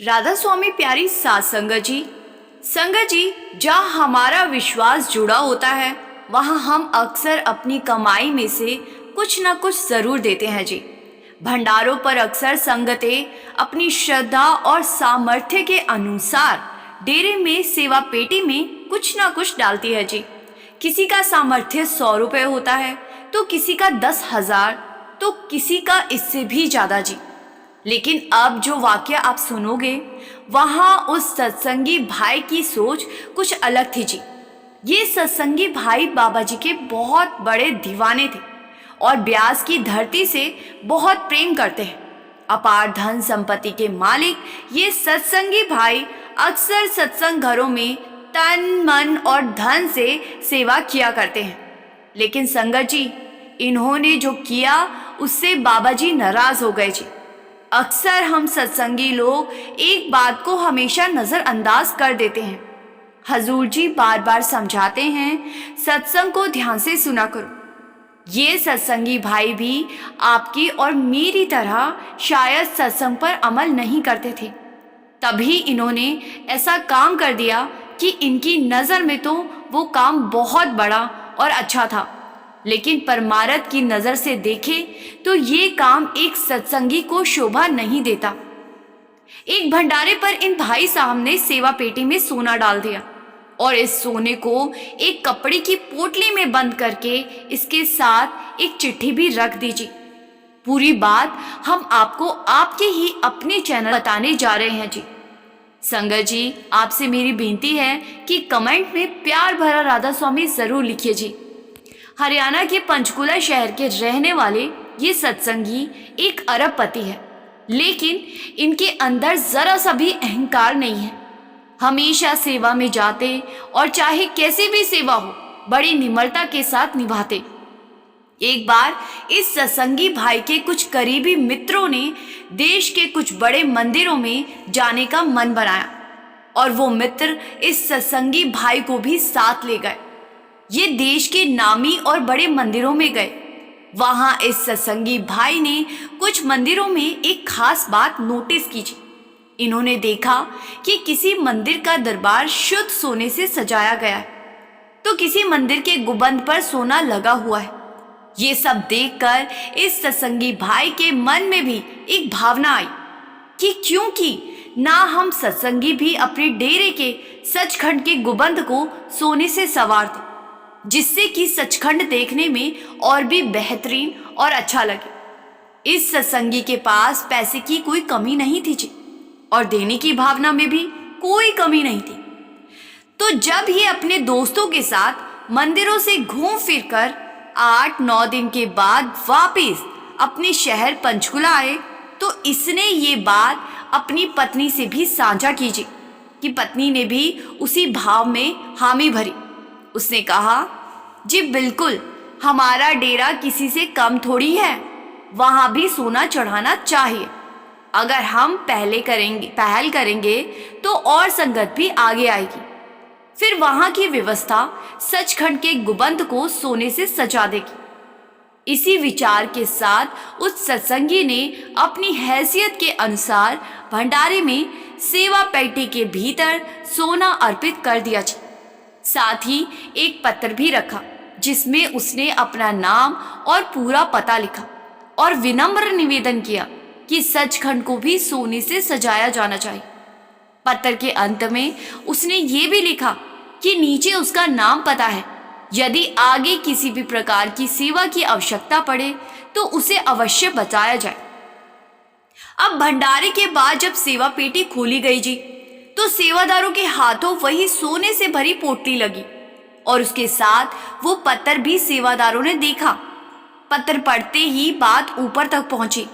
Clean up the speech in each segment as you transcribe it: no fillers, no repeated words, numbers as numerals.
राधा स्वामी प्यारी सात संगत जी, जहाँ हमारा विश्वास जुड़ा होता है वहाँ हम अक्सर अपनी कमाई में से कुछ न कुछ ज़रूर देते हैं जी। भंडारों पर अक्सर संगतें अपनी श्रद्धा और सामर्थ्य के अनुसार डेरे में सेवा पेटी में कुछ न कुछ डालती है जी। किसी का सामर्थ्य 100 रुपये होता है तो किसी का 10,000 तो किसी का इससे भी ज़्यादा जी। लेकिन अब जो वाक्य आप सुनोगे वहाँ उस सत्संगी भाई की सोच कुछ अलग थी जी। ये सत्संगी भाई बाबा जी के बहुत बड़े दीवाने थे और ब्यास की धरती से बहुत प्रेम करते हैं। अपार धन संपत्ति के मालिक ये सत्संगी भाई अक्सर सत्संग घरों में तन मन और धन से सेवा किया करते हैं। लेकिन संगत जी, इन्होंने जो किया उससे बाबा जी नाराज हो गए जी। अक्सर हम सत्संगी लोग एक बात को हमेशा नज़रअंदाज कर देते हैं। हजूर जी बार बार समझाते हैं, सत्संग को ध्यान से सुना करो। ये सत्संगी भाई भी आपकी और मेरी तरह शायद सत्संग पर अमल नहीं करते थे, तभी इन्होंने ऐसा काम कर दिया कि इनकी नज़र में तो वो काम बहुत बड़ा और अच्छा था, लेकिन परमारथ की नज़र से देखे तो ये काम एक सत्संगी को शोभा नहीं देता। एक भंडारे पर इन भाई साहब ने सेवा पेटी में सोना डाल दिया और इस सोने को एक कपड़े की पोटली में बंद करके इसके साथ एक चिट्ठी भी रख दीजिए। पूरी बात हम आपको आपके ही अपने चैनल बताने जा रहे हैं जी। संगत जी, आपसे मेरी बेनती है कि कमेंट में प्यार भरा राधा स्वामी ज़रूर लिखिए जी। हरियाणा के पंचकुला शहर के रहने वाले ये सत्संगी एक अरबपति है, लेकिन इनके अंदर जरा सा भी अहंकार नहीं है। हमेशा सेवा में जाते और चाहे कैसी भी सेवा हो बड़ी निम्रता के साथ निभाते। एक बार इस सत्संगी भाई के कुछ करीबी मित्रों ने देश के कुछ बड़े मंदिरों में जाने का मन बनाया और वो मित्र इस सत्संगी भाई को भी साथ ले गए। ये देश के नामी और बड़े मंदिरों में गए। वहां इस सत्संगी भाई ने कुछ मंदिरों में एक खास बात नोटिस की। इन्होंने देखा कि किसी मंदिर का दरबार शुद्ध सोने से सजाया गया है तो किसी मंदिर के गुंबद पर सोना लगा हुआ है। ये सब देखकर इस सत्संगी भाई के मन में भी एक भावना आई कि क्योंकि ना हम सत्संगी भी अपने डेरे के सचखंड के गुंबद को सोने से संवार दें, जिससे कि सचखंड देखने में और भी बेहतरीन और अच्छा लगे। इस सत्संगी के पास पैसे की कोई कमी नहीं थी जी, और देने की भावना में भी कोई कमी नहीं थी। तो जब ये अपने दोस्तों के साथ मंदिरों से घूम फिर कर 8-9 दिन के बाद वापस अपने शहर पंचकुला आए तो इसने ये बात अपनी पत्नी से भी साझा की जी, कि पत्नी ने भी उसी भाव में हामी भरी। उसने कहा, जी बिल्कुल, हमारा डेरा किसी से कम थोड़ी है, वहाँ भी सोना चढ़ाना चाहिए। अगर हम पहल करेंगे तो और संगत भी आगे आएगी, फिर वहाँ की व्यवस्था सचखंड के गुंबद को सोने से सजा देगी। इसी विचार के साथ उस सत्संगी ने अपनी हैसियत के अनुसार भंडारे में सेवा पेटी के भीतर सोना अर्पित कर दिया। साथ ही एक पत्र भी रखा जिसमें उसने अपना नाम और पूरा पता लिखा और विनम्र निवेदन किया कि सचखंड को भी सोने से सजाया जाना चाहिए। पत्र के अंत में उसने ये भी लिखा कि नीचे उसका नाम पता है, यदि आगे किसी भी प्रकार की सेवा की आवश्यकता पड़े तो उसे अवश्य बताया जाए। अब भंडारे के बाद जब सेवा पेटी खोली गई जी तो सेवादारों के हाथों वही सोने से भरी पोटली लगी और उसके साथ वो पत्र भी सेवादारों ने देखा। पत्र पढ़ते ही बात ऊपर तक पहुंची,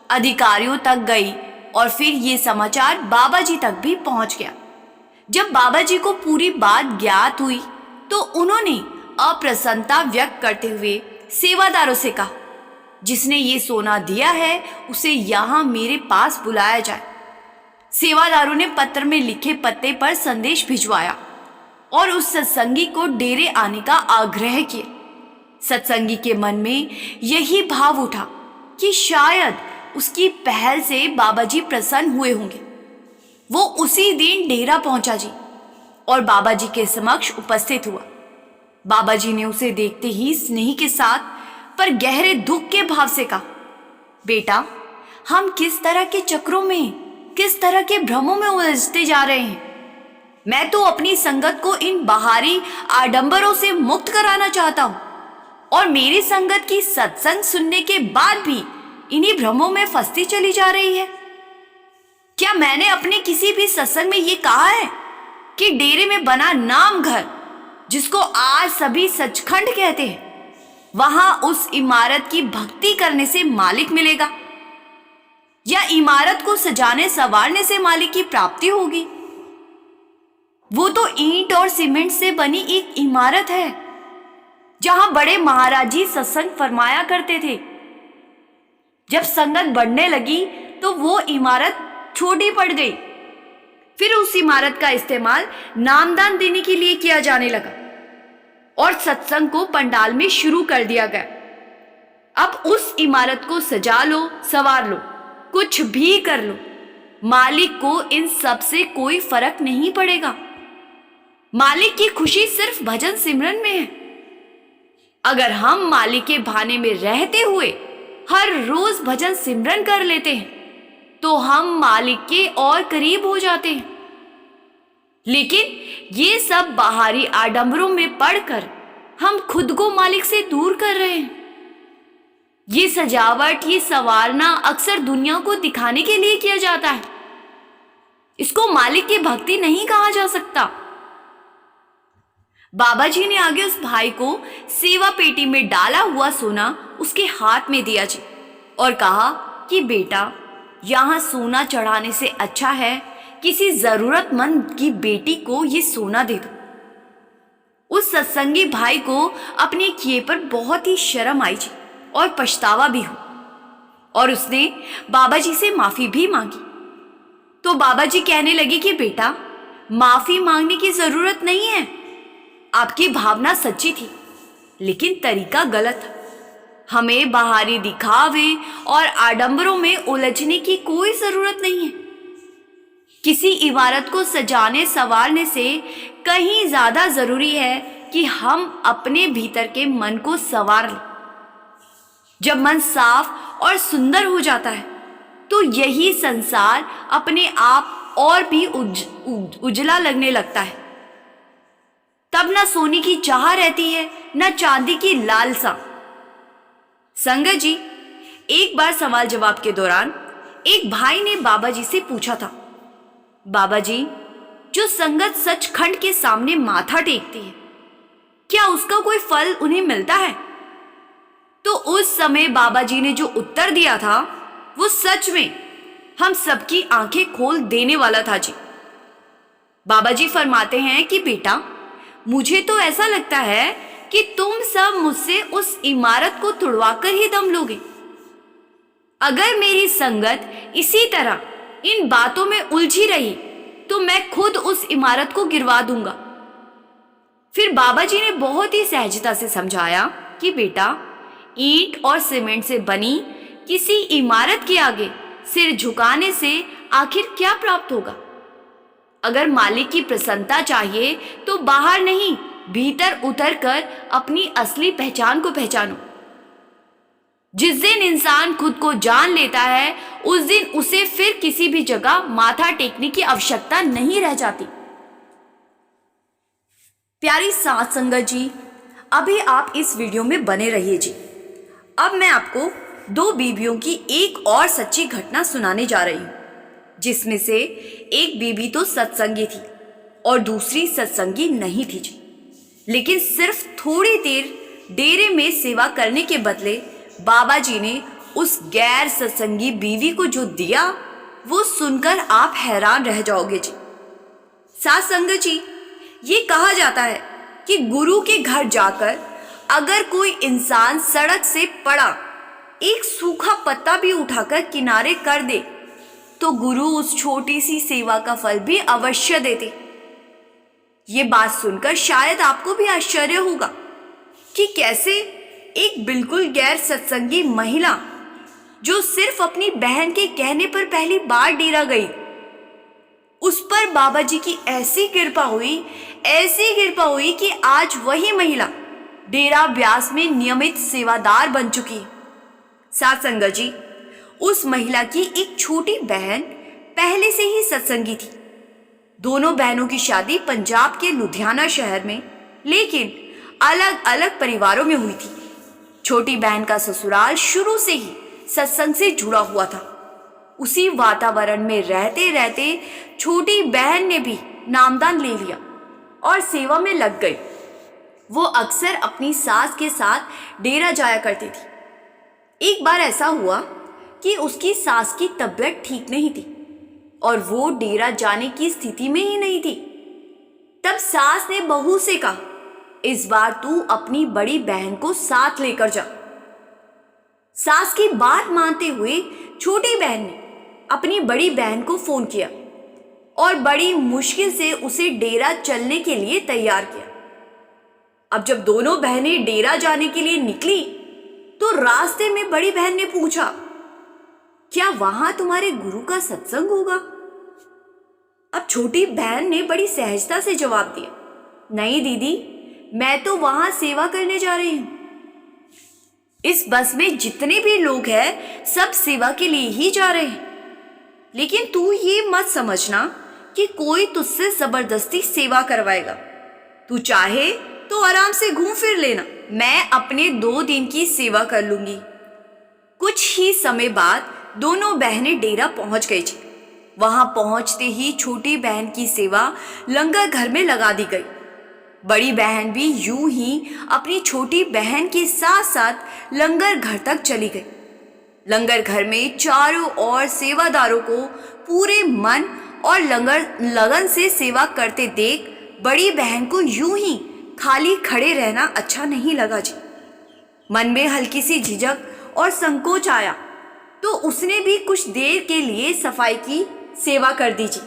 अधिकारियों तक गई और फिर ये समाचार बाबा जी तक भी पहुंच गया। जब बाबा जी को पूरी बात ज्ञात हुई तो उन्होंने अप्रसन्नता व्यक्त करते हुए सेवादारों से कहा, जिसने ये सोना दिया है उसे यहाँ मेरे पास बुलाया जाए। सेवादारों ने पत्र में लिखे पते पर संदेश भिजवाया और उस सत्संगी को डेरे आने का आग्रह किया। सत्संगी के मन में यही भाव उठा कि शायद उसकी पहल से बाबा जी प्रसन्न हुए होंगे। वो उसी दिन डेरा पहुंचा जी और बाबा जी के समक्ष उपस्थित हुआ। बाबा जी ने उसे देखते ही स्नेह के साथ पर गहरे दुख के भाव से कहा, बेटा, हम किस तरह के चक्रों में, किस तरह के भ्रमों में उलझते जा रहे हैं। मैं तो अपनी संगत को इन बाहरी आडंबरों से मुक्त कराना चाहता हूं और मेरी संगत की सत्संग सुनने के बाद भी इन्हीं भ्रमों में फंसती चली जा रही है। क्या मैंने अपने किसी भी सत्संग में ये कहा है कि डेरे में बना नाम घर, जिसको आज सभी सचखंड कहते हैं, वहां उस इमारत की भक्ति करने से मालिक मिलेगा या इमारत को सजाने संवारने से मालिक की प्राप्ति होगी? वो तो ईंट और सीमेंट से बनी एक इमारत है जहां बड़े महाराज जी सत्संग फरमाया करते थे। जब संगत बढ़ने लगी तो वो इमारत छोटी पड़ गई। फिर उस इमारत का इस्तेमाल नामदान देने के लिए किया जाने लगा और सत्संग को पंडाल में शुरू कर दिया गया। अब उस इमारत को सजा लो, संवार लो, कुछ भी कर लो, मालिक को इन सब से कोई फर्क नहीं पड़ेगा। मालिक की खुशी सिर्फ भजन सिमरन में है। अगर हम मालिक के भाने में रहते हुए हर रोज भजन सिमरन कर लेते हैं तो हम मालिक के और करीब हो जाते हैं। लेकिन ये सब बाहरी आडंबरों में पड़कर हम खुद को मालिक से दूर कर रहे हैं। ये सजावट, ये संवारना अक्सर दुनिया को दिखाने के लिए किया जाता है। इसको मालिक की भक्ति नहीं कहा जा सकता। बाबा जी ने आगे उस भाई को सेवा पेटी में डाला हुआ सोना उसके हाथ में दिया जी और कहा कि बेटा, यहां सोना चढ़ाने से अच्छा है किसी जरूरतमंद की बेटी को ये सोना दे दो। उस सत्संगी भाई को अपने किए पर बहुत ही शर्म आई जी और पछतावा भी हो और उसने बाबा जी से माफी भी मांगी। तो बाबा जी कहने लगे कि बेटा, माफी मांगने की जरूरत नहीं है। आपकी भावना सच्ची थी लेकिन तरीका गलत था। हमें बाहरी दिखावे और आडंबरों में उलझने की कोई जरूरत नहीं है। किसी इमारत को सजाने संवारने से कहीं ज्यादा जरूरी है कि हम अपने भीतर के मन को संवार लें। जब मन साफ और सुंदर हो जाता है तो यही संसार अपने आप और भी उजला लगने लगता है। तब न सोने की चाह रहती है, न चांदी की लालसा। संगत जी, एक बार सवाल जवाब के दौरान एक भाई ने बाबा जी से पूछा था, बाबा जी, जो संगत सचखंड के सामने माथा टेकती है, क्या उसका कोई फल उन्हें मिलता है? तो उस समय बाबा जी ने जो उत्तर दिया था वो सच में हम सबकी आंखें खोल देने वाला था जी। बाबा जी फरमाते हैं कि बेटा, मुझे तो ऐसा लगता है कि तुम सब मुझसे उस इमारत को तुड़वाकर ही दम लोगे। अगर मेरी संगत इसी तरह इन बातों में उलझी रही तो मैं खुद उस इमारत को गिरवा दूंगा। फिर बाबा जी ने बहुत ही सहजता से समझाया कि बेटा, ईंट और सीमेंट से बनी किसी इमारत के आगे सिर झुकाने से आखिर क्या प्राप्त होगा? अगर मालिक की प्रसन्नता चाहिए तो बाहर नहीं, भीतर उतरकर अपनी असली पहचान को पहचानो। जिस दिन इंसान खुद को जान लेता है उस दिन उसे फिर किसी भी जगह माथा टेकने की आवश्यकता नहीं रह जाती। प्यारी साथ संगत जी, अभी आप इस वीडियो में बने रहिए जी। अब मैं आपको दो बीबियों की एक और सच्ची घटना सुनाने जा रही हूं, जिसमें से एक बीबी तो सत्संगी थी और दूसरी सत्संगी नहीं थी जी। लेकिन सिर्फ थोड़ी देर डेरे में सेवा करने के बदले बाबा जी ने उस गैर सत्संगी बीवी को जो दिया वो सुनकर आप हैरान रह जाओगे जी। साथ संगत जी, ये कहा जाता है कि गुरु के घर जाकर अगर कोई इंसान सड़क से पड़ा एक सूखा पत्ता भी उठाकर किनारे कर दे तो गुरु उस छोटी सी सेवा का फल भी अवश्य देते। ये बात सुनकर शायद आपको भी आश्चर्य होगा कि कैसे एक बिल्कुल गैर सत्संगी महिला जो सिर्फ अपनी बहन के कहने पर पहली बार डेरा गई, उस पर बाबा जी की ऐसी कृपा हुई कि आज वही महिला डेरा ब्यास में नियमित सेवादार बन चुकी है। साथ संगत जी, उस महिला की एक छोटी बहन पहले से ही सत्संगी थी। दोनों बहनों की शादी पंजाब के लुधियाना शहर में, लेकिन अलग अलग परिवारों में हुई थी। छोटी बहन का ससुराल शुरू से ही सत्संग से जुड़ा हुआ था। उसी वातावरण में रहते रहते छोटी बहन ने भी नामदान ले लिया और सेवा में लग गई। वो अक्सर अपनी सास के साथ डेरा जाया करती थी। एक बार ऐसा हुआ कि उसकी सास की तबीयत ठीक नहीं थी और वो डेरा जाने की स्थिति में ही नहीं थी। तब सास ने बहू से कहा, इस बार तू अपनी बड़ी बहन को साथ लेकर जा। सास की बात मानते हुए छोटी बहन ने अपनी बड़ी बहन को फोन किया और बड़ी मुश्किल से उसे डेरा चलने के लिए तैयार किया। अब जब दोनों बहनें डेरा जाने के लिए निकली तो रास्ते में बड़ी बहन ने पूछा, क्या वहां तुम्हारे गुरु का सत्संग होगा? अब छोटी बहन ने बड़ी सहजता से जवाब दिया, नहीं दीदी, मैं तो वहां सेवा करने जा रही हूं। इस बस में जितने भी लोग हैं सब सेवा के लिए ही जा रहे हैं, लेकिन तू ये मत समझना कि कोई तुझसे जबरदस्ती सेवा करवाएगा। तू चाहे तो आराम से घूम फिर लेना, मैं अपने 2 दिन की सेवा कर लूंगी। कुछ ही समय बाद दोनों बहनें डेरा पहुंच गई थी। वहां पहुंचते ही छोटी बहन की सेवा लंगर घर में लगा दी गई। बड़ी बहन भी यूं ही अपनी छोटी बहन के साथ साथ लंगर घर तक चली गई। लंगर घर में चारों ओर सेवादारों को पूरे मन और लगन से सेवा करते देख बड़ी बहन को यूं ही खाली खड़े रहना अच्छा नहीं लगा जी। मन में हल्की सी झिझक और संकोच आया तो उसने भी कुछ देर के लिए सफाई की सेवा कर दी जी।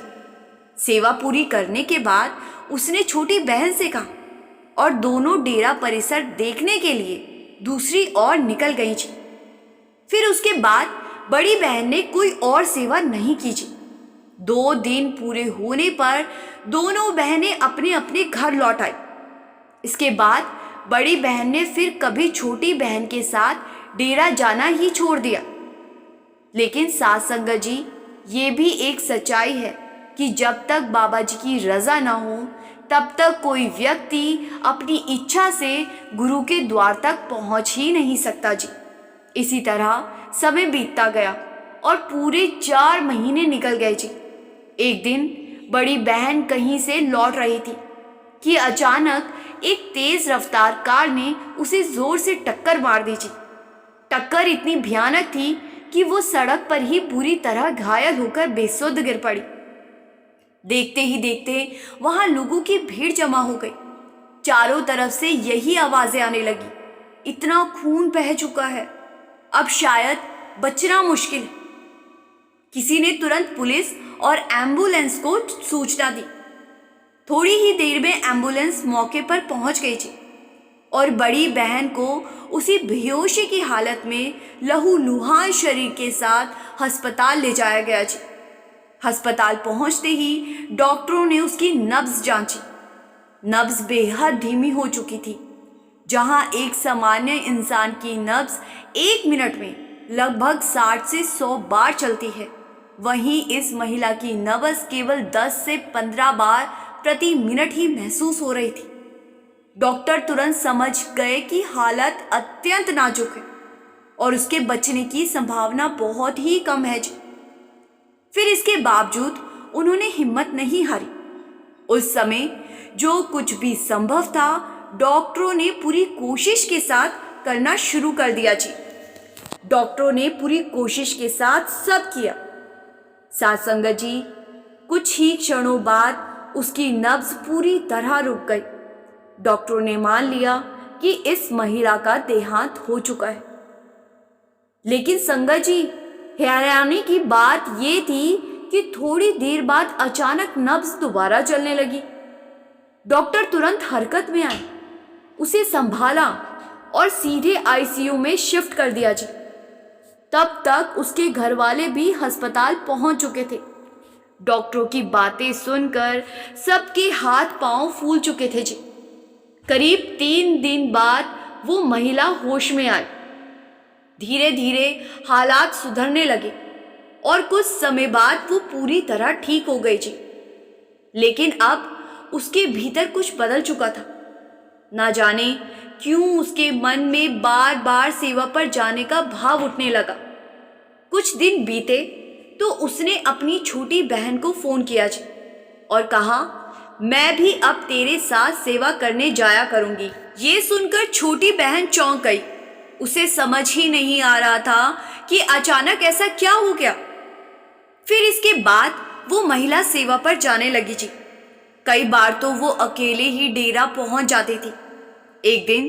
सेवा पूरी करने के बाद उसने छोटी बहन से कहा और दोनों डेरा परिसर देखने के लिए दूसरी ओर निकल गई जी। फिर उसके बाद बड़ी बहन ने कोई और सेवा नहीं की जी। 2 दिन पूरे होने पर दोनों बहनें अपने अपने घर लौट आई। इसके बाद बड़ी बहन ने फिर कभी छोटी बहन के साथ डेरा जाना ही छोड़ दिया। लेकिन साथ संगत जी, ये भी एक सच्चाई है कि जब तक बाबा जी की रजा ना हो तब तक कोई व्यक्ति अपनी इच्छा से गुरु के द्वार तक पहुंच ही नहीं सकता जी। इसी तरह समय बीतता गया और पूरे 4 महीने निकल गए जी। एक दिन बड़ी बहन कहीं से लौट रही थी कि अचानक एक तेज रफ्तार कार ने उसे जोर से टक्कर मार दी जी। टक्कर इतनी भयानक थी कि वो सड़क पर ही बुरी तरह घायल होकर बेसुध गिर पड़ी। देखते ही देखते वहां लोगों की भीड़ जमा हो गई। चारों तरफ से यही आवाजें आने लगी, इतना खून बह चुका है, अब शायद बचना मुश्किल है। किसी ने तुरंत पुलिस और एम्बुलेंस को सूचना दी। थोड़ी ही देर में एम्बुलेंस मौके पर पहुंच गई थी और बड़ी बहन को उसी बेहोशी की हालत में लहूलुहान शरीर के साथ अस्पताल ले जाया गया जी। अस्पताल पहुंचते ही डॉक्टरों ने उसकी नब्ज जांची। नब्ज बेहद धीमी हो चुकी थी। जहां एक सामान्य इंसान की नब्ज 1 मिनट में लगभग 60 से 100 बार चलती है, वहीं इस महिला की नब्ज केवल 10 से 15 बार प्रति मिनट ही महसूस हो रही थी। डॉक्टर तुरंत समझ गए कि हालत अत्यंत नाजुक है और उसके बचने की संभावना बहुत ही कम है जी। फिर इसके बावजूद उन्होंने हिम्मत नहीं हारी। उस समय जो कुछ भी संभव था डॉक्टरों ने पूरी कोशिश के साथ करना शुरू कर दिया जी। डॉक्टरों ने पूरी कोशिश के साथ सब किया। साथ संगत जी, कुछ ही क्षणों बाद उसकी नब्ज पूरी तरह रुक गई। डॉक्टरों ने मान लिया कि इस महिला का देहांत हो चुका है। लेकिन संगत जी, हैरानी की बात यह थी कि थोड़ी देर बाद अचानक नब्ज दोबारा चलने लगी। डॉक्टर तुरंत हरकत में आए, उसे संभाला और सीधे आईसीयू में शिफ्ट कर दिया जी। तब तक उसके घर वाले भी अस्पताल पहुंच चुके थे। डॉक्टरों की बातें सुनकर सबके हाथ पांव फूल चुके थे जी। करीब 3 दिन बाद वो महिला होश में आई। धीरे धीरे हालात सुधरने लगे और कुछ समय बाद वो पूरी तरह ठीक हो गई जी। लेकिन अब उसके भीतर कुछ बदल चुका था। ना जाने क्यों उसके मन में बार बार सेवा पर जाने का भाव उठने लगा। कुछ दिन बीते तो उसने अपनी छोटी बहन को फोन किया जी और कहा, मैं भी अब तेरे साथ सेवा करने जाया करूंगी। ये सुनकर छोटी बहन चौंक गई। उसे समझ ही नहीं आ रहा था कि अचानक ऐसा क्या हो गया। फिर इसके बाद वो महिला सेवा पर जाने लगी जी। कई बार तो वो अकेले ही डेरा पहुंच जाती थी। एक दिन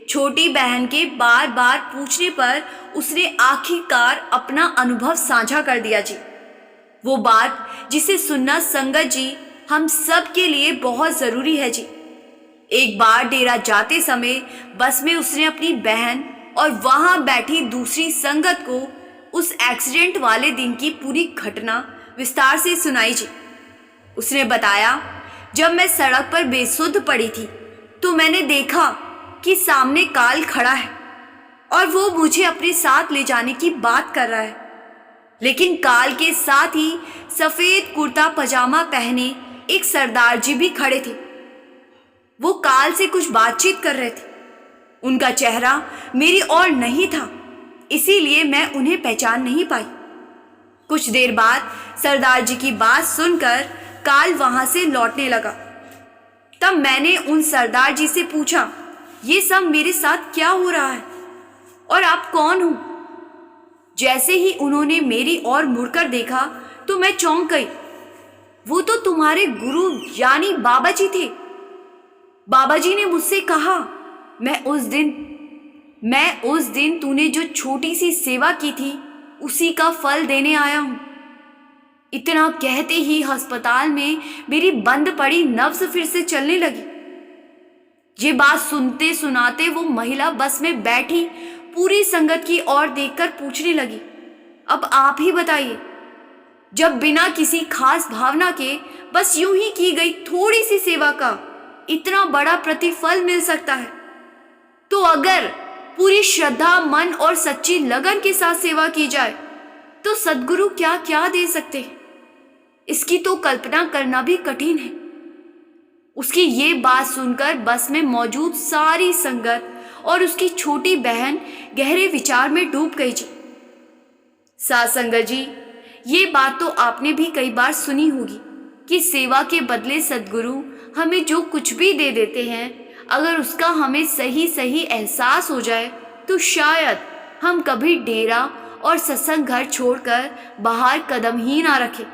छोटी बहन के बार बार पूछने पर उसने आखिरकार अपना अनुभव साझा कर दिया जी। वो बात जिसे सुनना संगत जी हम सब के लिए बहुत जरूरी है जी। एक बार डेरा जाते समय बस में उसने अपनी बहन और वहां बैठी दूसरी संगत को उस एक्सीडेंट वाले दिन की पूरी घटना विस्तार से सुनाई जी। उसने बताया, जब मैं सड़क पर बेसुध पड़ी थी तो मैंने देखा कि सामने काल खड़ा है और वो मुझे अपने साथ ले जाने की बात कर रहा है। लेकिन काल के साथ ही सफेद कुर्ता पजामा पहने एक सरदार जी भी खड़े थे। वो काल से कुछ बातचीत कर रहे थे। उनका चेहरा मेरी ओर नहीं था, इसीलिए मैं उन्हें पहचान नहीं पाई। कुछ देर बाद सरदार जी की बात सुनकर काल वहां से लौटने लगा। तब मैंने उन सरदार जी से पूछा, ये सब मेरे साथ क्या हो रहा है और आप कौन हो? जैसे ही उन्होंने मेरी ओर मुड़कर देखा तो मैं चौंक गई। वो तो तुम्हारे गुरु यानी बाबा जी थे। बाबा जी ने मुझसे कहा, मैं उस दिन तूने जो छोटी सी सेवा की थी उसी का फल देने आया हूं। इतना कहते ही अस्पताल में मेरी बंद पड़ी नब्ज फिर से चलने लगी। ये बात सुनते सुनाते वो महिला बस में बैठी पूरी संगत की ओर देखकर पूछने लगी, अब आप ही बताइए, जब बिना किसी खास भावना के बस यूं ही की गई थोड़ी सी सेवा का इतना बड़ा प्रतिफल मिल सकता है, तो अगर पूरी श्रद्धा, मन और सच्ची लगन के साथ सेवा की जाए तो सद्गुरु क्या क्या दे सकते हैं, इसकी तो कल्पना करना भी कठिन है। उसकी ये बात सुनकर बस में मौजूद सारी संगत और उसकी छोटी बहन गहरे विचार में डूब गई जी। साथ संगत जी, ये बात तो आपने भी कई बार सुनी होगी कि सेवा के बदले सद्गुरु हमें जो कुछ भी दे देते हैं, अगर उसका हमें सही सही एहसास हो जाए तो शायद हम कभी डेरा और सत्संग घर छोड़कर बाहर कदम ही ना रखें।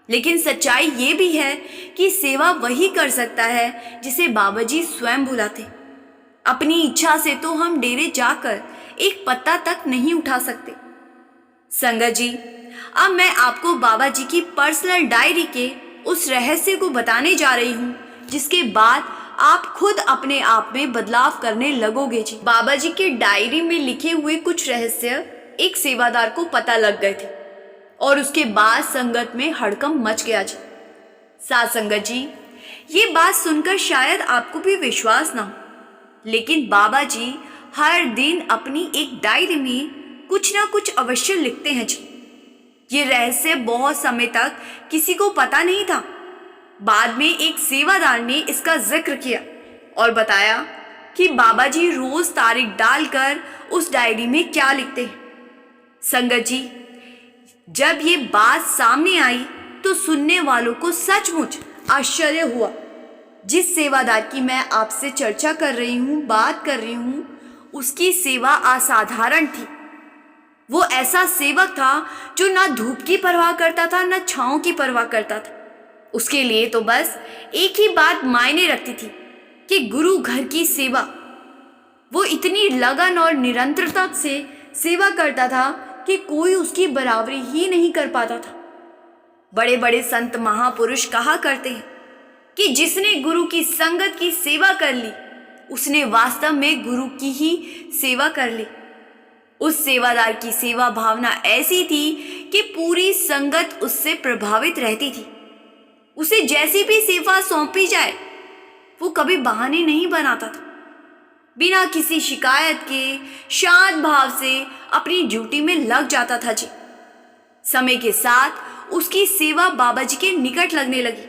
लेकिन सच्चाई ये भी है कि सेवा वही कर सकता है जिसे बाबा जी स्वयं बुलाते। अपनी इच्छा से तो हम डेरे जाकर एक पत्ता तक नहीं उठा सकते। संगत जी, अब मैं आपको बाबा जी की पर्सनल डायरी के उस रहस्य को बताने जा रही हूँ जिसके बाद आप खुद अपने आप में बदलाव करने लगोगे जी। बाबा जी के डायरी में लिखे हुए कुछ रहस्य एक सेवादार को पता लग गए थे और उसके बाद संगत में हड़कंप मच गया जी। साथ संगत जी, ये बात सुनकर शायद आपको भी विश्वास ना हो, लेकिन बाबा जी हर दिन अपनी एक डायरी में कुछ ना कुछ अवश्य लिखते हैं जी। ये रहस्य बहुत समय तक किसी को पता नहीं था। बाद में एक सेवादार ने इसका जिक्र किया और बताया कि बाबा जी रोज तारीख डालकर उस डायरी में क्या लिखते हैं। संगत जी, जब ये बात सामने आई तो सुनने वालों को सचमुच आश्चर्य हुआ। जिस सेवादार की मैं आपसे चर्चा कर रही हूँ, बात कर रही हूँ, उसकी सेवा असाधारण थी। वो ऐसा सेवक था जो ना धूप की परवाह करता था, ना छांव की परवाह करता था। उसके लिए तो बस एक ही बात मायने रखती थी कि गुरु घर की सेवा। वो इतनी लगन और निरंतरता से सेवा करता था कि कोई उसकी बराबरी ही नहीं कर पाता था। बड़े बड़े संत महापुरुष कहा करते हैं कि जिसने गुरु की संगत की सेवा कर ली उसने वास्तव में गुरु की ही सेवा कर ली। उस सेवादार की सेवा भावना ऐसी थी कि पूरी संगत उससे प्रभावित रहती थी। उसे जैसी भी सेवा सौंपी जाए वो कभी बहाने नहीं बनाता था। बिना किसी शिकायत के शांत भाव से अपनी ड्यूटी में लग जाता था जी। समय के साथ उसकी सेवा बाबा जी के निकट लगने लगी।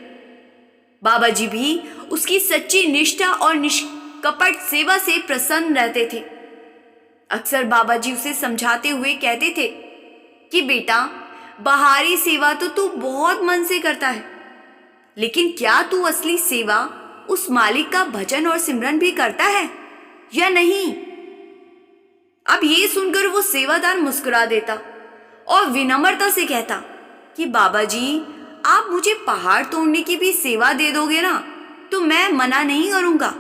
बाबा जी भी उसकी सच्ची निष्ठा और निष्कपट सेवा से प्रसन्न रहते थे। अक्सर बाबा जी उसे समझाते हुए कहते थे कि बेटा, बाहरी सेवा तो तू बहुत मन से करता है, लेकिन क्या तू असली सेवा उस मालिक का भजन और सिमरन भी करता है या नहीं? अब ये सुनकर वो सेवादार मुस्कुरा देता और विनम्रता से कहता कि बाबा जी, आप मुझे पहाड़ तोड़ने की भी सेवा दे दोगे ना तो मैं मना नहीं करूंगा।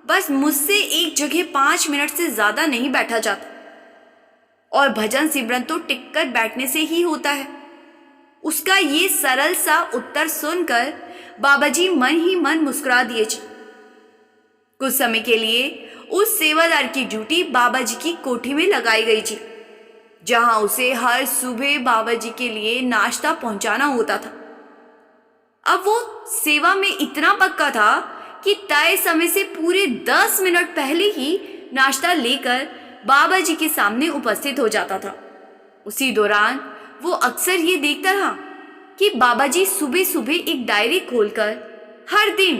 बस मुझसे एक जगह 5 मिनट से ज्यादा नहीं बैठा जाता, और भजन सिमरन तो टिककर बैठने से ही होता है। उसका ये सरल सा उत्तर सुनकर बाबा जी मन ही मन मुस्कुरा दिए जी। कुछ समय के लिए उस सेवादार की ड्यूटी बाबा जी की कोठी में लगाई गई जी, जहां उसे हर सुबह बाबा जी के लिए नाश्ता पहुंचाना होता था। अब वो सेवा में इतना पक्का था कि तय समय से पूरे 10 मिनट पहले ही नाश्ता लेकर बाबा जी के सामने उपस्थित हो जाता था। उसी दौरान वो अक्सर ये देखता रहा कि बाबा जी सुबह सुबह एक डायरी खोलकर हर दिन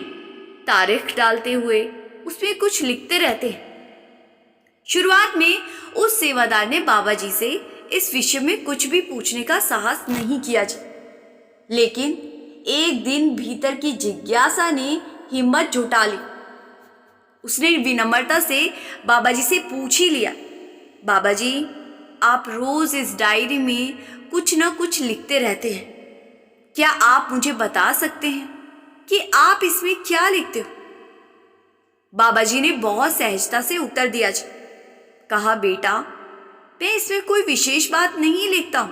तारीख डालते हुए उसमें कुछ लिखते रहते हैं। शुरुआत में उस सेवादार ने बाबा जी से इस विषय में कुछ भी पूछने का साहस नहीं किया जी, लेकिन एक दिन भीतर की जिज्ञासा ने हिम्मत जुटा ली। उसने विनम्रता से बाबा जी से पूछ ही लिया, बाबा जी, आप रोज इस डायरी में कुछ न कुछ लिखते रहते हैं, क्या आप मुझे बता सकते हैं कि आप इसमें क्या लिखते हो? बाबा जी ने बहुत सहजता से उत्तर दिया जी। कहा, बेटा, मैं इसमें कोई विशेष बात नहीं लिखता हूं।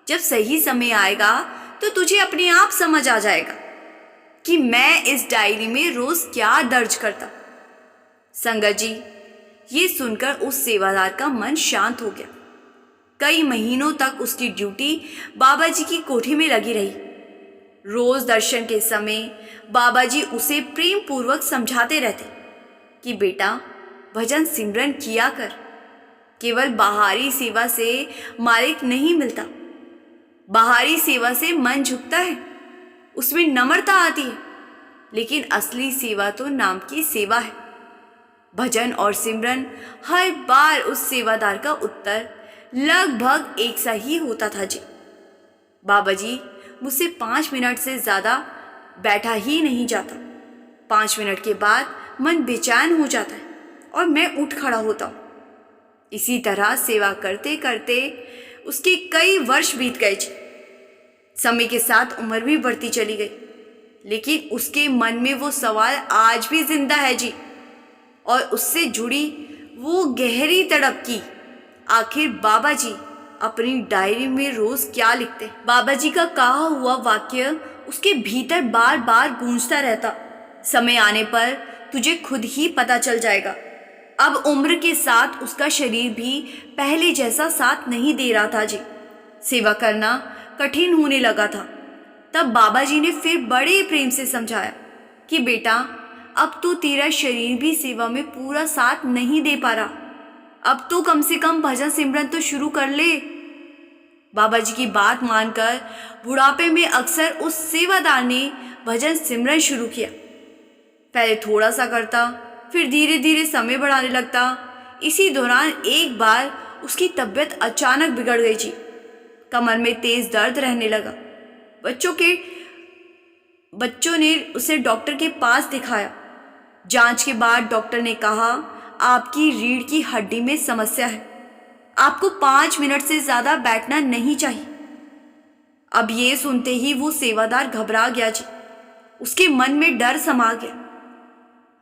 जब सही समय आएगा तो तुझे अपने आप समझ आ जाएगा कि मैं इस डायरी में रोज क्या दर्ज करता। संगत जी, ये सुनकर उस सेवादार का मन शांत हो गया। कई महीनों तक उसकी ड्यूटी बाबा जी की कोठी में लगी रही। रोज दर्शन के समय बाबा जी उसे प्रेम पूर्वक समझाते रहते कि बेटा, भजन सिमरन किया कर। केवल बाहरी सेवा से मालिक नहीं मिलता। बाहरी सेवा से मन झुकता है, उसमें नम्रता आती है, लेकिन असली सेवा तो नाम की सेवा है। भजन और सिमरन हर बार उस सेवादार का उत्तर लगभग एक सा ही होता था जी। बाबा जी, मुझसे 5 मिनट से ज़्यादा बैठा ही नहीं जाता। 5 मिनट के बाद मन बेचैन हो जाता है और मैं उठ खड़ा होता हूँ। इसी तरह सेवा करते करते उसके कई वर्ष बीत गए जी। समय के साथ उम्र भी बढ़ती चली गई, लेकिन उसके मन में वो सवाल आज भी जिंदा है जी, और उससे जुड़ी वो गहरी तड़प की, आखिर बाबा जी अपनी डायरी में रोज क्या लिखते। बाबा जी का कहा हुआ वाक्य उसके भीतर बार बार गूंजता रहता। समय आने पर तुझे खुद ही पता चल जाएगा। अब उम्र के साथ उसका शरीर भी पहले जैसा साथ नहीं दे रहा था जी। सेवा करना कठिन होने लगा था। तब बाबा जी ने फिर बड़े प्रेम से समझाया कि बेटा, अब तो तेरा शरीर भी सेवा में पूरा साथ नहीं दे पा रहा। अब तो कम से कम भजन सिमरन तो शुरू कर ले। बाबा जी की बात मानकर बुढ़ापे में अक्सर उस सेवादार ने भजन सिमरन शुरू किया। पहले थोड़ा सा करता, फिर धीरे धीरे समय बढ़ाने लगता। इसी दौरान एक बार उसकी तबीयत अचानक बिगड़ गई जी। कमर में तेज दर्द रहने लगा। बच्चों ने उसे डॉक्टर के पास दिखाया। जांच के बाद डॉक्टर ने कहा, आपकी रीढ़ की हड्डी में समस्या है, आपको 5 मिनट से ज़्यादा बैठना नहीं चाहिए। अब ये सुनते ही वो सेवादार घबरा गया जी। उसके मन में डर समा गया।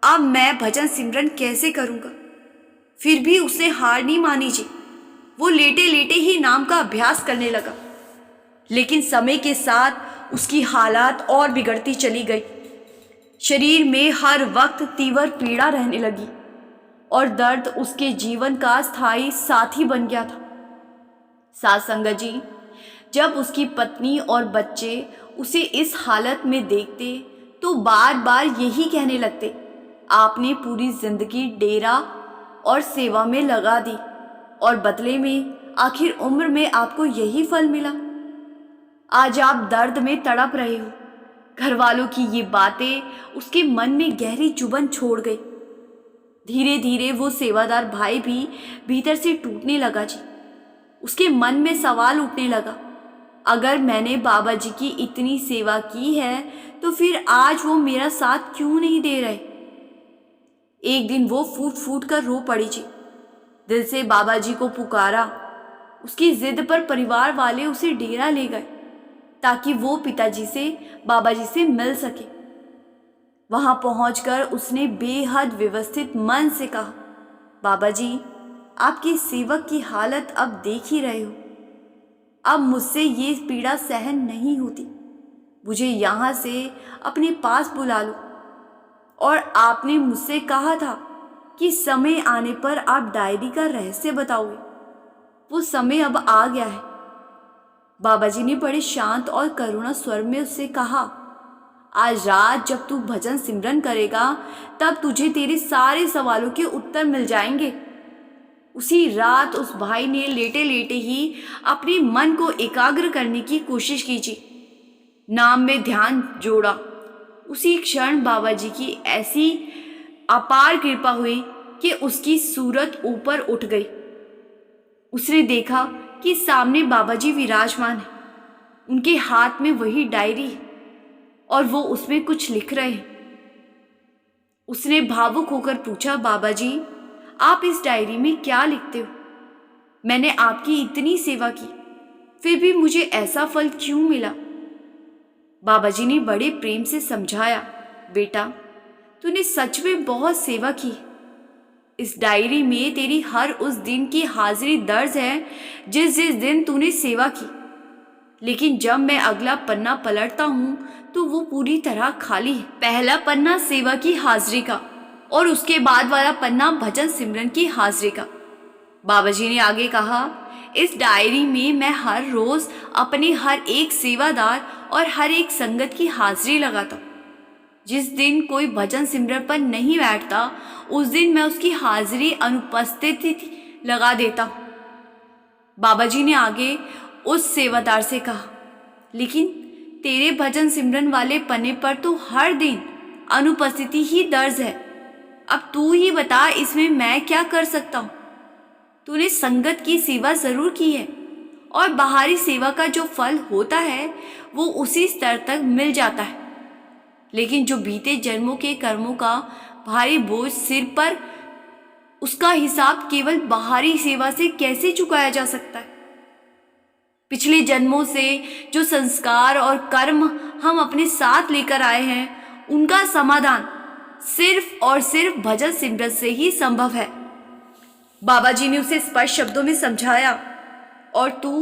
अब मैं भजन सिमरन कैसे करूँगा? फिर भी उसने हार नहीं मानी जी। वो लेटे लेटे ही नाम का अभ्यास करने लगा। लेकिन समय के साथ उसकी हालात और बिगड़ती चली गई। शरीर में हर वक्त तीव्र पीड़ा रहने लगी और दर्द उसके जीवन का स्थायी साथी बन गया था। साथ संगत जी, जब उसकी पत्नी और बच्चे उसे इस हालत में देखते तो बार बार यही कहने लगते, आपने पूरी जिंदगी डेरा और सेवा में लगा दी और बदले में आखिर उम्र में आपको यही फल मिला। आज आप दर्द में तड़प रहे हो। घर वालों की ये बातें उसके मन में गहरी चुभन छोड़ गई। धीरे धीरे वो सेवादार भाई भी भीतर से टूटने लगा जी। उसके मन में सवाल उठने लगा, अगर मैंने बाबा जी की इतनी सेवा की है तो फिर आज वो मेरा साथ क्यों नहीं दे रहे। एक दिन वो फूट फूट कर रो पड़ी जी। दिल से बाबा जी को पुकारा। उसकी जिद पर परिवार वाले उसे डेरा ले गए ताकि वो पिताजी से बाबा जी से मिल सके। वहां पहुंचकर उसने बेहद व्यवस्थित मन से कहा, बाबा जी, आपके सेवक की हालत अब देख ही रहे हो। अब मुझसे ये पीड़ा सहन नहीं होती। मुझे यहाँ से अपने पास बुला लो। और आपने मुझसे कहा था कि समय आने पर आप डायरी का रहस्य बताओगे। वो समय अब आ गया है। बाबा जी ने बड़े शांत और करुणा स्वर में उससे कहा, आज रात जब तू भजन सिमरन करेगा तब तुझे तेरे सारे सवालों के उत्तर मिल जाएंगे। उसी रात उस भाई ने लेटे लेटे ही अपने मन को एकाग्र करने की कोशिश की। नाम में ध्यान जोड़ा। उसी क्षण बाबा जी की ऐसी अपार कृपा हुई कि उसकी सूरत ऊपर उठ गई। उसने देखा कि सामने बाबा जी विराजमान है। उनके हाथ में वही डायरी है और वो उसमें कुछ लिख रहे हैं। उसने भावुक होकर पूछा, बाबा जी, आप इस डायरी में क्या लिखते हो? मैंने आपकी इतनी सेवा की, फिर भी मुझे ऐसा फल क्यों मिला? बाबा जी ने बड़े प्रेम से समझाया, बेटा, तूने सच में बहुत सेवा की। इस डायरी में तेरी हर उस दिन की हाजिरी दर्ज है जिस जिस दिन तूने सेवा की। लेकिन जब मैं अगला पन्ना पलटता हूँ तो वो पूरी तरह खाली है। पहला पन्ना सेवा की हाजिरी का और उसके बाद वाला पन्ना भजन सिमरन की हाजिरी का। बाबा जी ने आगे कहा, इस डायरी में मैं हर रोज अपने हर एक सेवादार और हर एक संगत की हाजिरी लगाता हूँ। जिस दिन कोई भजन सिमरन पर नहीं बैठता उस दिन मैं उसकी हाजिरी अनुपस्थिति लगा देता हूँ। बाबा जी ने आगे उस सेवादार से कहा, लेकिन तेरे भजन सिमरन वाले पन्ने पर तो हर दिन अनुपस्थिति ही दर्ज है। अब तू ही बता, इसमें मैं क्या कर सकता हूँ? तूने संगत की सेवा जरूर की है और बाहरी सेवा का जो फल होता है वो उसी स्तर तक मिल जाता है, लेकिन जो बीते जन्मों के कर्मों का भारी बोझ सिर पर, उसका हिसाब केवल बाहरी सेवा से कैसे चुकाया जा सकता है? पिछले जन्मों से जो संस्कार और कर्म हम अपने साथ लेकर आए हैं उनका समाधान सिर्फ और सिर्फ भजन सिमरन से ही संभव है। बाबा जी ने उसे स्पष्ट शब्दों में समझाया, और तू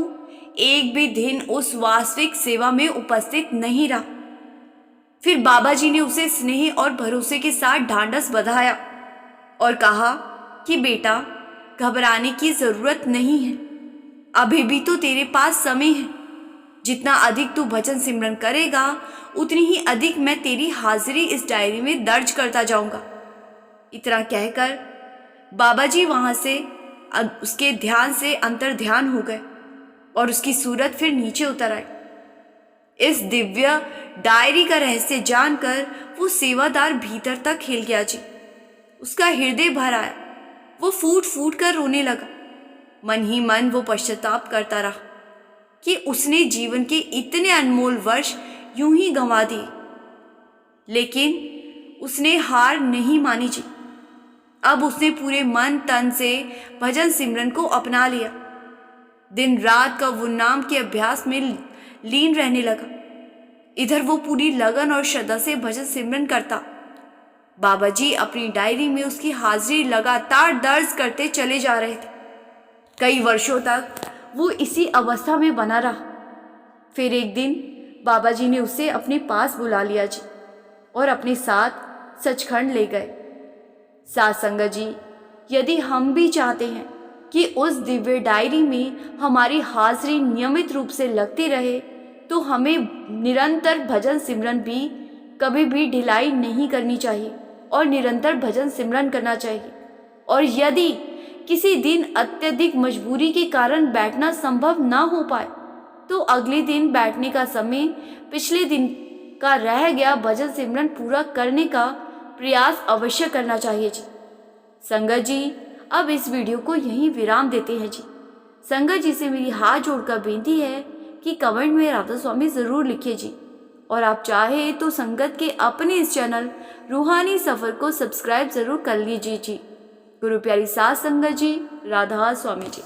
एक भी दिन उस वास्तविक सेवा में उपस्थित नहीं रहा। फिर बाबा जी ने उसे स्नेह और भरोसे के साथ ढांढस बंधाया और कहा कि बेटा, घबराने की जरूरत नहीं है। अभी भी तो तेरे पास समय है। जितना अधिक तू भजन सिमरन करेगा उतनी ही अधिक मैं तेरी हाजिरी इस डायरी में दर्ज करता जाऊंगा। इतना कहकर बाबा जी वहां से उसके ध्यान से अंतर ध्यान हो गए और उसकी सूरत फिर नीचे उतर आई। इस दिव्य डायरी का रहस्य जानकर वो सेवादार भीतर तक हिल गया जी। उसका हृदय भर आया। वो फूट फूट कर रोने लगा। मन ही मन वो पश्चाताप करता रहा कि उसने जीवन के इतने अनमोल वर्ष यूं ही गंवा दिए। लेकिन उसने हार नहीं मानी जी। अब उसने पूरे मन तन से भजन सिमरन को अपना लिया। दिन रात का वो नाम के अभ्यास में लीन रहने लगा। इधर वो पूरी लगन और श्रद्धा से भजन सिमरन करता। बाबा जी अपनी डायरी में उसकी हाजिरी लगातार दर्ज करते चले जा रहे थे। कई वर्षों तक वो इसी अवस्था में बना रहा। फिर एक दिन बाबा जी ने उसे अपने पास बुला लिया जी और अपने साथ सचखंड ले गए। साथ संगत जी, यदि हम भी चाहते हैं कि उस दिव्य डायरी में हमारी हाजिरी नियमित रूप से लगती रहे, तो हमें निरंतर भजन सिमरन भी कभी भी ढिलाई नहीं करनी चाहिए और निरंतर भजन सिमरन करना चाहिए। और यदि किसी दिन अत्यधिक मजबूरी के कारण बैठना संभव ना हो पाए, तो अगले दिन बैठने का समय पिछले दिन का रह गया भजन सिमरन पूरा करने का प्रयास अवश्य करना चाहिए जी। संगत जी, अब इस वीडियो को यहीं विराम देते हैं जी। संगत जी से मेरी हाथ जोड़कर बेनती है कि कमेंट में राधा स्वामी ज़रूर लिखिए जी। और आप चाहे तो संगत के अपने इस चैनल रूहानी सफ़र को सब्सक्राइब ज़रूर कर लीजिए जी। गुरु प्यारी साथ संगत जी, राधा स्वामी जी।